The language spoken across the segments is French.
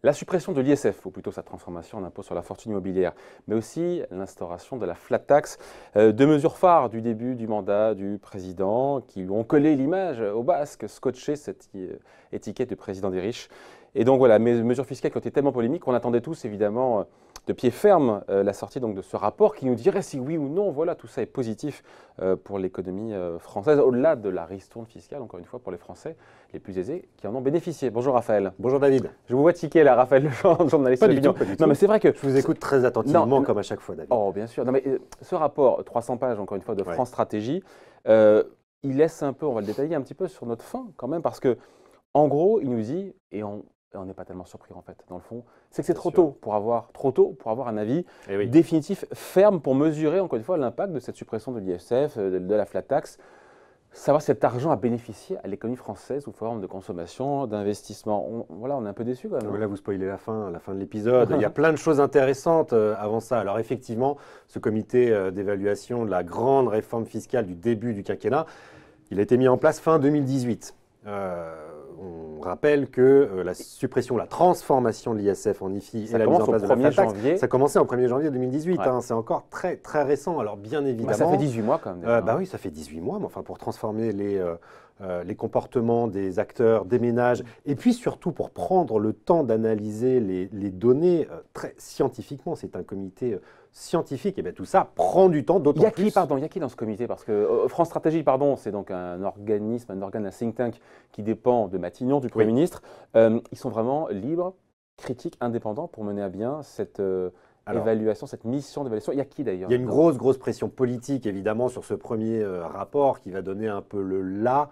La suppression de l'ISF, ou plutôt sa transformation en impôt sur la fortune immobilière, mais aussi l'instauration de la flat tax, deux mesures phares du début du mandat du président qui lui ont collé l'image au basque, scotché cette étiquette de président des riches. Et donc voilà, mesures fiscales qui ont été tellement polémiques qu'on attendait tous évidemment de pied ferme la sortie donc, de ce rapport qui nous dirait si oui ou non, voilà, tout ça est positif pour l'économie française, au-delà de la ristourne fiscale, encore une fois, pour les Français les plus aisés qui en ont bénéficié. Bonjour Raphaël. Bonjour David. Je vous vois tiquer là, Raphaël Legendre, journaliste d'opinion. Non, mais c'est vrai que... Je vous écoute très attentivement, comme à chaque fois, David. Oh, bien sûr. Non, mais ce rapport, 300 pages, encore une fois, de France Stratégie, il laisse un peu, on va le détailler un petit peu sur notre fin, quand même, parce que, en gros, il nous dit, et on n'est pas tellement surpris, en fait, dans le fond, c'est que c'est trop tôt pour avoir un avis définitif, ferme, pour mesurer, encore une fois, l'impact de cette suppression de l'ISF, de la flat tax, savoir si cet argent a bénéficié à l'économie française sous forme de consommation, d'investissement. Voilà, on est un peu déçus quand même. Là, vous spoilez la fin de l'épisode. Il y a plein de choses intéressantes avant ça. Alors effectivement, ce comité d'évaluation de la grande réforme fiscale du début du quinquennat, il a été mis en place fin 2018. On rappelle que la suppression, la transformation de l'ISF en IFI et la mise en place de la flat tax, ça a commencé en 1er janvier 2018. Ouais. C'est encore très, très récent. Alors bien évidemment… ça fait 18 mois quand même. Oui, ça fait 18 mois, mais enfin pour transformer les comportements des acteurs, des ménages, et puis surtout pour prendre le temps d'analyser les données très scientifiquement. C'est un comité scientifique, et bien tout ça prend du temps, d'autant plus… Il y a qui dans ce comité? Parce que France Stratégie, c'est donc un organisme, un think tank qui dépend de Matignon, du Premier ministre. Ils sont vraiment libres, critiques, indépendants pour mener à bien cette… évaluation, cette mission d'évaluation. Il y a qui d'ailleurs? Il y a une grosse pression politique évidemment sur ce premier rapport qui va donner un peu le là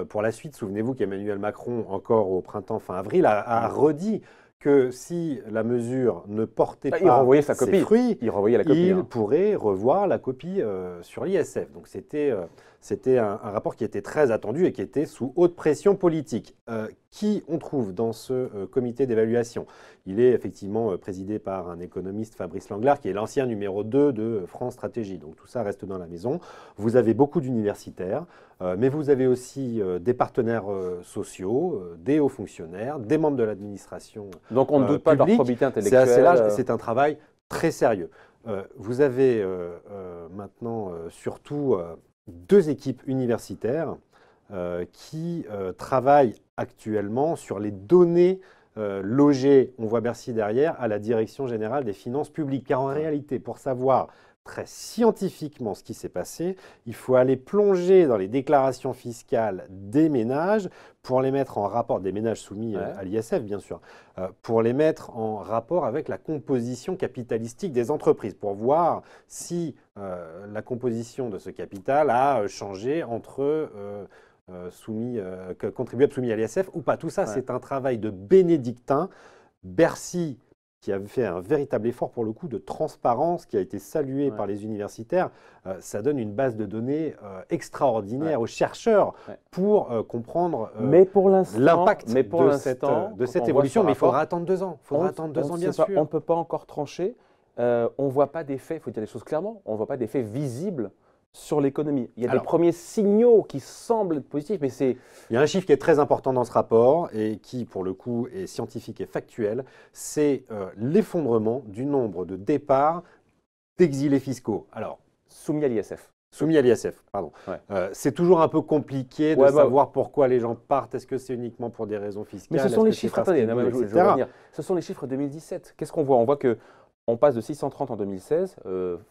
pour la suite. Souvenez-vous qu'Emmanuel Macron, encore au printemps fin avril, a redit que si la mesure ne portait pas ses fruits, il pourrait revoir la copie sur l'ISF. Donc c'était un rapport qui était très attendu et qui était sous haute pression politique. Qui on trouve dans ce comité d'évaluation? Il est effectivement présidé par un économiste, Fabrice Lenglart, qui est l'ancien numéro 2 de France Stratégie. Donc tout ça reste dans la maison. Vous avez beaucoup d'universitaires, mais vous avez aussi des partenaires sociaux, des hauts fonctionnaires, des membres de l'administration. Donc on ne doute pas de leur probité intellectuelle. C'est assez large, c'est un travail très sérieux. Vous avez maintenant surtout deux équipes universitaires qui travaillent actuellement sur les données logées, on voit Bercy derrière, à la Direction générale des finances publiques. Car en réalité, pour savoir très scientifiquement ce qui s'est passé, il faut aller plonger dans les déclarations fiscales des ménages pour les mettre en rapport, des ménages soumis à l'ISF bien sûr, pour les mettre en rapport avec la composition capitalistique des entreprises, pour voir si la composition de ce capital a changé entre contribuables soumis à l'ISF ou pas. Tout ça, c'est un travail de bénédictin. Bercy, qui avait fait un véritable effort pour le coup de transparence, qui a été salué par les universitaires, ça donne une base de données extraordinaire aux chercheurs pour comprendre l'impact de cette évolution. Mais il faudra attendre 2 ans. Il faudra attendre 2 ans, bien sûr. On ne peut pas encore trancher. On ne voit pas d'effet, il faut dire les choses clairement, on ne voit pas d'effet visible sur l'économie. Il y a des premiers signaux qui semblent être positifs, mais c'est… Il y a un chiffre qui est très important dans ce rapport et qui, pour le coup, est scientifique et factuel, c'est l'effondrement du nombre de départs d'exilés fiscaux. Alors, soumis à l'ISF. Soumis à l'ISF, pardon. C'est toujours un peu compliqué de savoir pourquoi les gens partent. Est-ce que c'est uniquement pour des raisons fiscales? Mais ce sont les chiffres, ce sont les chiffres 2017. Qu'est-ce qu'on voit? On voit que on passe de 630 en 2016,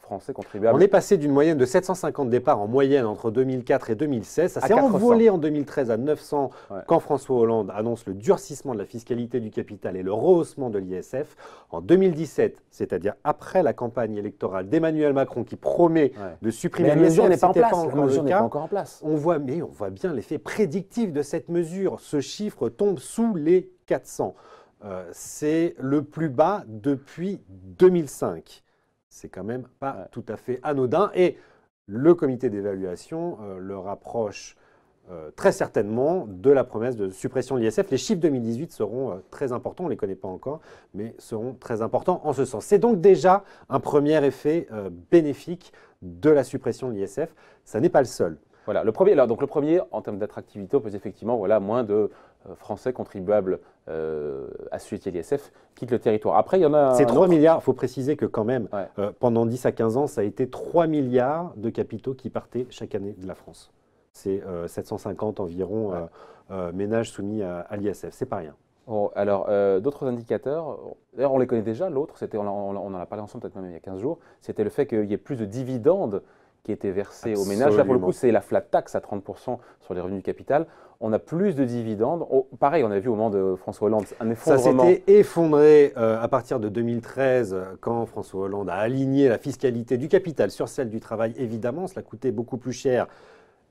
Français contribuables. On est passé d'une moyenne de 750 départs en moyenne entre 2004 et 2016. Ça s'est envolé en 2013 à 900 quand François Hollande annonce le durcissement de la fiscalité du capital et le rehaussement de l'ISF. En 2017, c'est-à-dire après la campagne électorale d'Emmanuel Macron qui promet de supprimer l'ISF, la mesure n'est pas encore en place. On voit bien l'effet prédictif de cette mesure. Ce chiffre tombe sous les 400. C'est le plus bas depuis 2005. C'est quand même pas tout à fait anodin. Et le comité d'évaluation le rapproche très certainement de la promesse de suppression de l'ISF. Les chiffres 2018 seront très importants, on ne les connaît pas encore, mais seront très importants en ce sens. C'est donc déjà un premier effet bénéfique de la suppression de l'ISF. Ça n'est pas le seul. Voilà, le premier, alors, donc le premier, en termes d'attractivité, on peut dire effectivement, voilà, moins de Français contribuables assujettis à l'ISF quittent le territoire. Après, il y en a C'est un 3 autre. milliards, il faut préciser que quand même, Ouais. pendant 10 à 15 ans, ça a été 3 milliards de capitaux qui partaient chaque année de la France. C'est 750 environ ménages soumis à l'ISF, c'est pas rien. Bon, alors, d'autres indicateurs, d'ailleurs on les connaît déjà, l'autre, c'était, on en a parlé ensemble peut-être même il y a 15 jours, c'était le fait qu'il y ait plus de dividendes qui étaient versés aux ménages. Là, pour le coup, Absolument. c'est la flat tax à 30% sur les revenus du capital. On a plus de dividendes. Oh, pareil, on a vu au moment de François Hollande un Ça effondrement. s'était effondré à partir de 2013, quand François Hollande a aligné la fiscalité du capital sur celle du travail. Évidemment, cela coûtait beaucoup plus cher.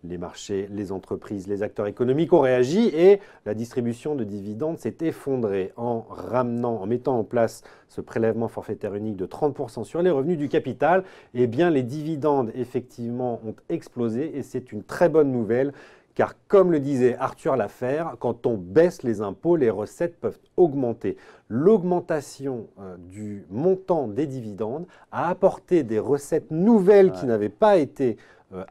Les marchés, les entreprises, les acteurs économiques ont réagi et la distribution de dividendes s'est effondrée en ramenant, en mettant en place ce prélèvement forfaitaire unique de 30% sur les revenus du capital. Eh bien, les dividendes, effectivement, ont explosé et c'est une très bonne nouvelle. Car comme le disait Arthur Laffer, quand on baisse les impôts, les recettes peuvent augmenter. L'augmentation du montant des dividendes a apporté des recettes nouvelles qui n'avaient pas été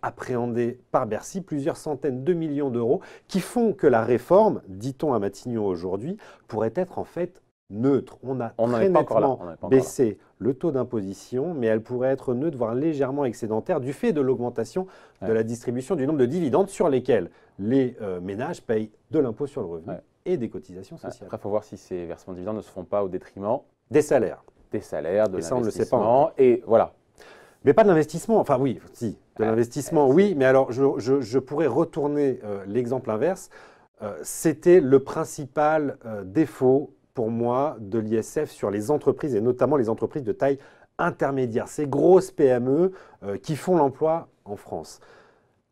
appréhendées par Bercy, plusieurs centaines de millions d'euros, qui font que la réforme, dit-on à Matignon aujourd'hui, pourrait être en fait neutre. On a On n'en très est pas encore là. nettement On n'en est pas encore là. baissé le taux d'imposition, mais elle pourrait être neutre, voire légèrement excédentaire, du fait de l'augmentation de la distribution du nombre de dividendes sur lesquels les ménages payent de l'impôt sur le revenu et des cotisations sociales. Après, il faut voir si ces versements de dividendes ne se font pas au détriment Des salaires. des salaires, de Et ça, on ne le sait pas l'investissement. Et voilà. Mais pas de l'investissement. Enfin oui, si, de l'investissement, oui. Mais alors, je pourrais retourner l'exemple inverse. C'était le principal défaut pour moi de l'ISF sur les entreprises, et notamment les entreprises de taille intermédiaire, ces grosses PME qui font l'emploi en France.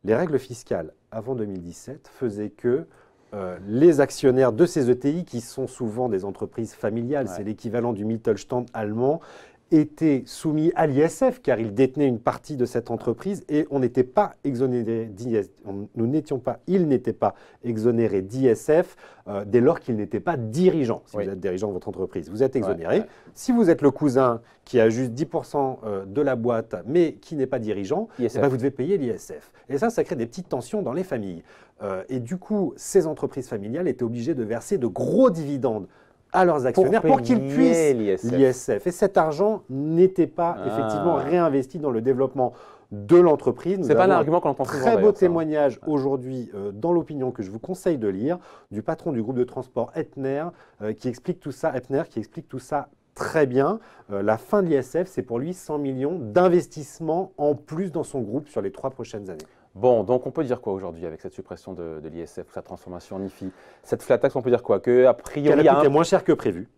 Les règles fiscales avant 2017 faisaient que les actionnaires de ces ETI, qui sont souvent des entreprises familiales, c'est l'équivalent du Mittelstand allemand, étaient soumis à l'ISF car ils détenaient une partie de cette entreprise et on n'était pas exonéré d'ISF. Ils n'étaient pas exonérés d'ISF dès lors qu'ils n'étaient pas dirigeants. Si vous êtes dirigeant de votre entreprise, vous êtes exonéré. Si vous êtes le cousin qui a juste 10% de la boîte mais qui n'est pas dirigeant, eh ben vous devez payer l'ISF. Et ça crée des petites tensions dans les familles. Et du coup, ces entreprises familiales étaient obligées de verser de gros dividendes à leurs actionnaires pour qu'ils puissent l'ISF. Et cet argent n'était pas effectivement réinvesti dans le développement de l'entreprise. C'est pas un argument qu'on entend souvent. Très beau témoignage aujourd'hui dans l'opinion que je vous conseille de lire du patron du groupe de transport Epner qui explique tout ça. Epner qui explique tout ça très bien. La fin de l'ISF, c'est pour lui 100 millions d'investissements en plus dans son groupe sur les 3 prochaines années. Bon, donc on peut dire quoi aujourd'hui avec cette suppression de l'ISF, sa transformation en IFI? Cette flat tax, on peut dire quoi? Qu'a priori, qu'elle a coûté moins cher que prévu.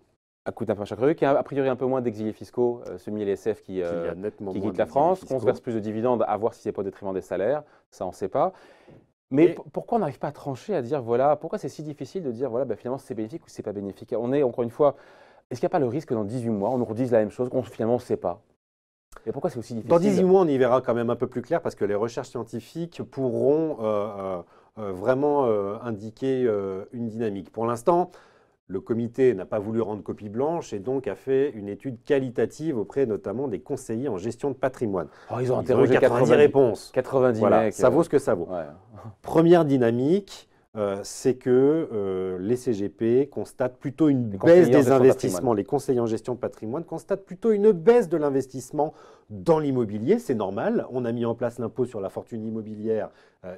Elle coûte un peu moins cher que prévu, qu'il y a a priori un peu moins d'exilés fiscaux soumis à l'ISF qui quittent la France, qu'on se verse plus de dividendes, à voir si c'est pas au détriment des salaires, ça on ne sait pas. Mais pourquoi on n'arrive pas à trancher, à dire voilà, pourquoi c'est si difficile de dire voilà, ben, finalement c'est bénéfique ou c'est pas bénéfique? On est encore une fois, est-ce qu'il n'y a pas le risque que dans 18 mois on nous redise la même chose, qu'on finalement on ne sait pas? Et pourquoi c'est aussi difficile? Dans 18 mois, on y verra quand même un peu plus clair parce que les recherches scientifiques pourront vraiment indiquer une dynamique. Pour l'instant, le comité n'a pas voulu rendre copie blanche et donc a fait une étude qualitative auprès notamment des conseillers en gestion de patrimoine. Oh, ils ont interrogé 90 réponses. 90 voilà, mecs. Ça vaut ce que ça vaut. Première dynamique, c'est que les CGP constatent plutôt une baisse des investissements. Les conseillers en gestion de patrimoine constatent plutôt une baisse de l'investissement dans l'immobilier. C'est normal. On a mis en place l'impôt sur la fortune immobilière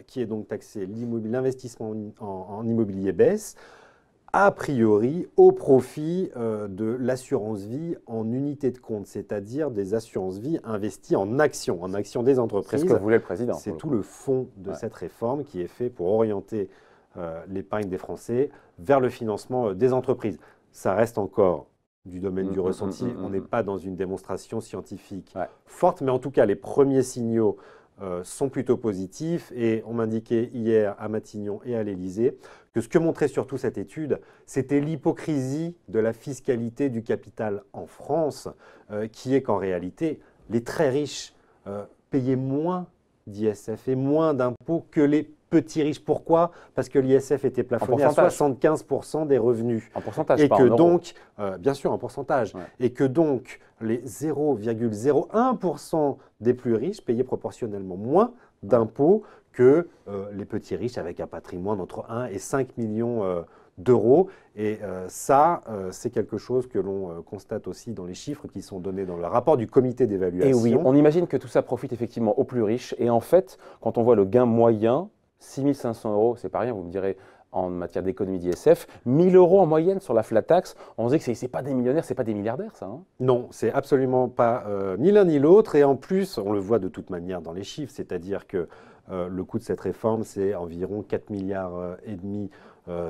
qui est donc taxé. L'investissement en immobilier baisse, a priori au profit de l'assurance vie en unité de compte, c'est-à-dire des assurances vie investies en actions des entreprises. C'est ce que voulait le président. C'est tout le fond de cette réforme qui est fait pour orienter l'épargne des Français vers le financement des entreprises. Ça reste encore du domaine du ressenti. On n'est pas dans une démonstration scientifique forte, mais en tout cas, les premiers signaux sont plutôt positifs. Et on m'indiquait hier à Matignon et à l'Élysée que ce que montrait surtout cette étude, c'était l'hypocrisie de la fiscalité du capital en France, qui est qu'en réalité, les très riches payaient moins d'ISF et moins d'impôts que les petits riches. Pourquoi? Parce que l'ISF était plafonné à 75% des revenus. En pourcentage, et pas que en euros. donc, bien sûr en pourcentage, et que donc les 0,01% des plus riches payaient proportionnellement moins d'impôts que les petits riches avec un patrimoine entre 1 et 5 millions d'euros. Et ça, c'est quelque chose que l'on constate aussi dans les chiffres qui sont donnés dans le rapport du comité d'évaluation. Et oui, on imagine que tout ça profite effectivement aux plus riches. Et en fait, quand on voit le gain moyen, 6 500 euros, c'est pas rien, vous me direz, en matière d'économie d'ISF, 1 000 euros en moyenne sur la flat tax, on se dit que c'est pas des millionnaires, c'est pas des milliardaires, ça. Non, c'est absolument pas ni l'un ni l'autre. Et en plus, on le voit de toute manière dans les chiffres, c'est-à-dire que le coût de cette réforme, c'est environ 4 milliards et demi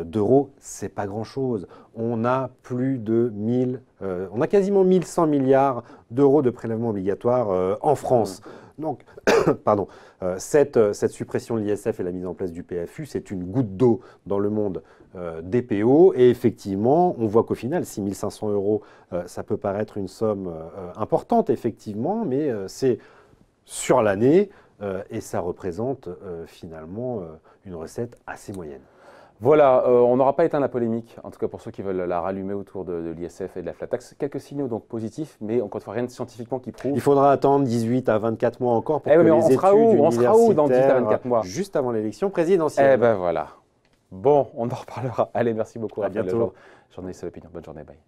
d'euros. C'est pas grand-chose. On a on a quasiment 1 100 milliards d'euros de prélèvements obligatoires en France. Donc, pardon, cette suppression de l'ISF et la mise en place du PFU, c'est une goutte d'eau dans le monde des PO. Et effectivement, on voit qu'au final, 6 500 euros, ça peut paraître une somme importante, effectivement, mais c'est sur l'année et ça représente finalement une recette assez moyenne. Voilà, on n'aura pas éteint la polémique, en tout cas pour ceux qui veulent la rallumer autour de l'ISF et de la flat tax. Quelques signaux donc positifs, mais encore une fois, rien de scientifiquement qui prouve. Il faudra attendre 18 à 24 mois encore pour que mais les on sera où dans 18 à 24 universitaires, mois juste avant l'élection présidentielle. Eh ben voilà. Bon, on en reparlera. Allez, merci beaucoup. À bientôt. Journaliste à l'opinion. Bonne journée, bye.